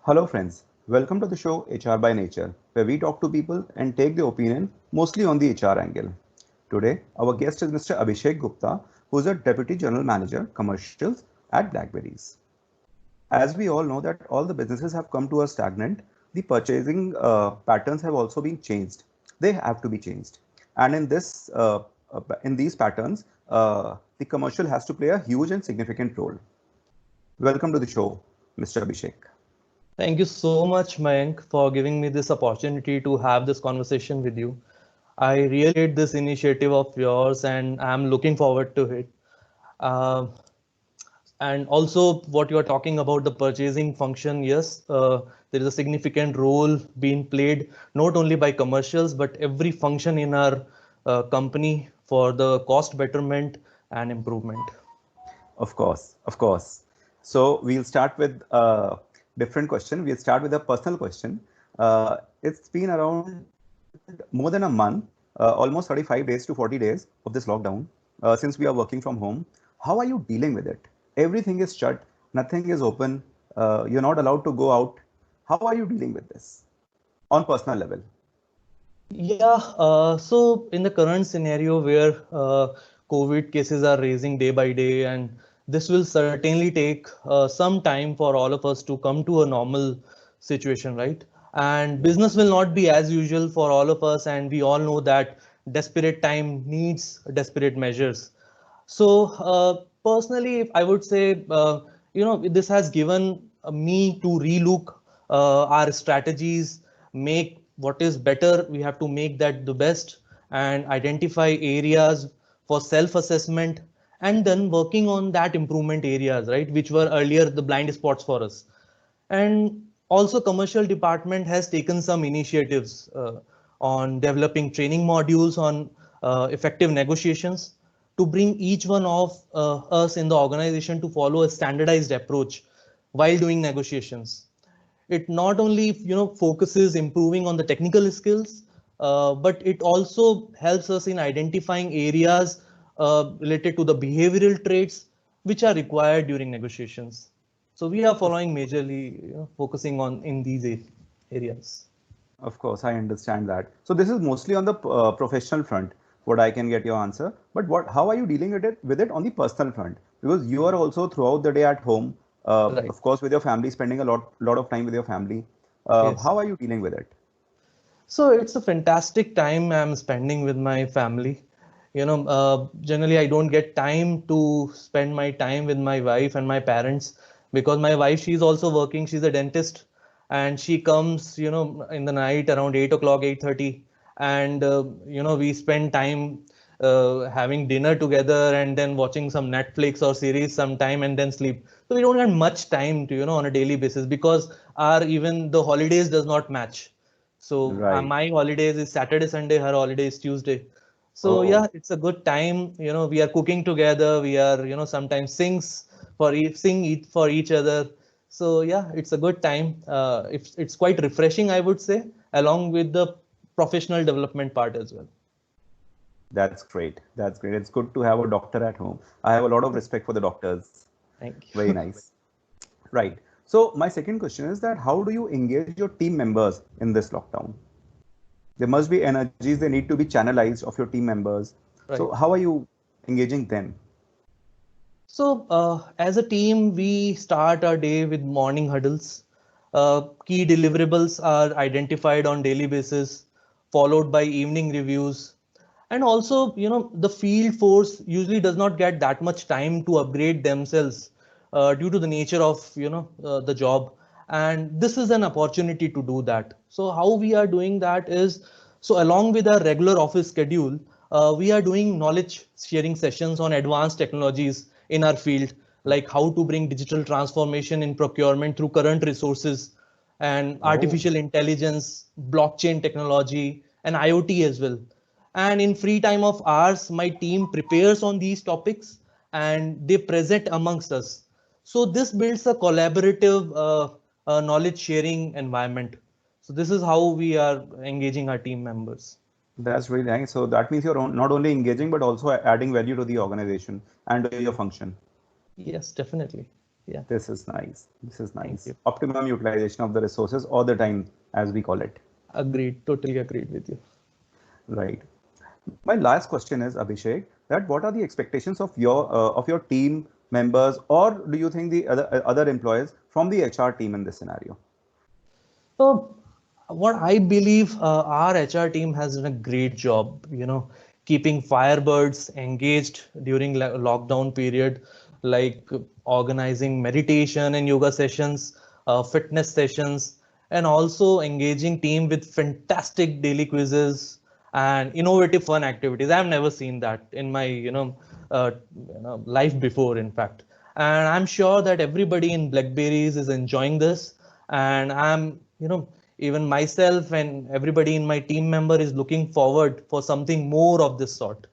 Hello, friends. Welcome to the show HR by Nature, where we talk to people and take their opinion mostly on the HR angle. Today, our guest is Mr. Abhishek Gupta, who is a Deputy General Manager, Commercials at Blackberries. As we all know that all the businesses have come to a stagnant, the purchasing patterns have also been changed. They have to be changed, and in these patterns, the commercial has to play a huge and significant role. Welcome to the show, Mr. Abhishek. Thank you so much, Mayank, for giving me this opportunity to have this conversation with you. I really appreciate this initiative of yours and I'm looking forward to it. Uh, and also, what you are talking about the purchasing function, yes, there is a significant role being played not only by commercials but every function in our company for the cost betterment and improvement. Of course, of course. So we'll start with a different question. We'll start with a personal question. It's been around more than a month, almost 35 days to 40 days of this lockdown, since we are working from home. How are you dealing with it? Everything is shut, nothing is open, you're not allowed to go out. How are you dealing with this on personal level? Yeah, so in the current scenario where COVID cases are raising day by day, and this will certainly take some time for all of us to come to a normal situation, right? And business will not be as usual for all of us, and we all know that desperate time needs desperate measures. So personally, if I would say, this has given me to relook our strategies, make what is better. We have to make that the best and identify areas for self-assessment and then working on that improvement areas, right, which were earlier the blind spots for us. And also commercial department has taken some initiatives on developing training modules on effective negotiations to bring each one of us in the organization to follow a standardized approach while doing negotiations. It not only focuses improving on the technical skills, but it also helps us in identifying areas related to the behavioral traits which are required during negotiations. So we are Of, following majorly, focusing on in these areas. of course, I understand that. So this is mostly on the professional front, what I can get your answer. But how are you dealing with it on the personal front? Because you are also throughout the day at home, Right. of course, with your family, spending a lot of time with your family. Yes. How are you dealing with it? So it's a fantastic time I'm spending with my family. Generally I don't get time to spend my time with my wife and my parents because my wife, she's also working. She's a dentist, and she comes, in the night around 8 o'clock, 8:30, and we spend time having dinner together and then watching some Netflix or series sometime and then sleep. So we don't have much time to, on a daily basis because our even the holidays does not match. So Right. my holidays is Saturday, Sunday. Her holiday is Tuesday. So Oh, yeah, it's a good time. We are cooking together. We are, sometimes sing for each other. So yeah, it's a good time. It's quite refreshing, I would say, along with the professional development part as well. that's great. That's great. It's good to have a doctor at home. I have a lot of respect for the doctors. Thank Very you. nice. Right. So my second question is that how do you engage your team members in this lockdown? There must be energies they need to be channelized of your team members. So Right. how are you engaging them? So, as a team, we start our day with morning huddles. Key deliverables are identified on daily basis, followed by evening reviews. And also, the field force usually does not get that much time to upgrade themselves due to the nature of, the job. And this is an opportunity to do that. So how we are doing that is, so along with our regular office schedule, we are doing knowledge sharing sessions on advanced technologies in our field, like how to bring digital transformation in procurement through current resources and Oh, artificial intelligence, blockchain technology, and IoT as well. And in free time of ours, my team prepares on these topics and they present amongst us. So this builds a collaborative knowledge sharing environment. So this is how we are engaging our team members. that's really nice. So that means you're not only engaging but also adding value to the organization and to your function. Yes, definitely. Yeah. This is nice. This is Thank nice. you. Optimum utilization of the resources all the time, as we call it. Agreed. Totally agreed with you. Right. My last question is, Abhishek, that what are the expectations of your team members, or do you think the other employees from the HR team in this scenario? So, what I believe, our HR team has done a great job, keeping Firebirds engaged during lockdown period, like organizing meditation and yoga sessions, fitness sessions, and also engaging team with fantastic daily quizzes and innovative fun activities. I've never seen that in my, life before, in fact. And I'm sure that everybody in Blackberries is enjoying this, and I'm even myself and everybody in my team member is looking forward for something more of this sort.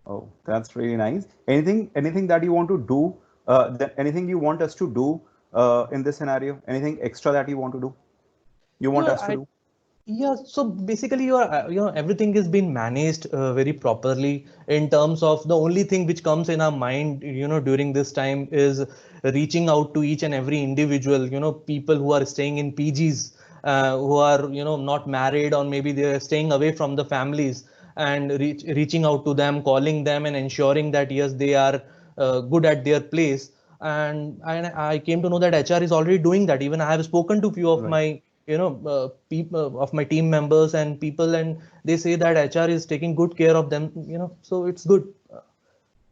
Oh, that's really nice. Anything that you want to do, anything you want us to do in this scenario? Anything extra that you want to do? You want Yeah, us to do? yeah. So basically, everything is being managed very properly in terms of the only thing which comes in our mind, during this time is reaching out to each and every individual, people who are staying in PGs, who are, not married, or maybe they're staying away from the families, and reaching out to them, calling them, and ensuring that yes, they are good at their place. And I came to know that HR is already doing that. Even I have spoken to few of Right. my people of my team members and people, and they say that HR is taking good care of them, so it's good.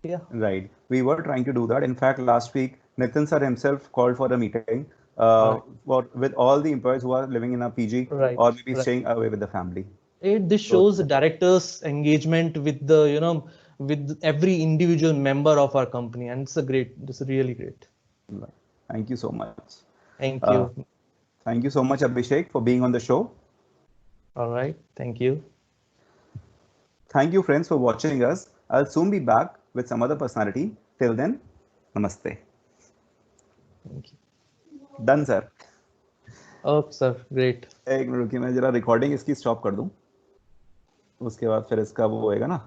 Yeah. Right. We were trying to do that. In fact, last week, Nitin sir himself called for a meeting uh, with all the employees who are living in a PG or right, maybe right. staying away with the family. This So, shows the director's engagement with the with every individual member of our company, and it's really great. right. Thank you so much. Thank Uh, you. Thank you so much, Abhishek, for being on the show. All right, thank you. Thank you, friends, for watching us. I'll soon be back with some other personality. Till then, namaste. Thank you. Done, sir. Oh sir, great. एक minute रुकिए, मैं जरा recording इसकी stop कर दूं, उसके बाद फिर इसका वो होएगा ना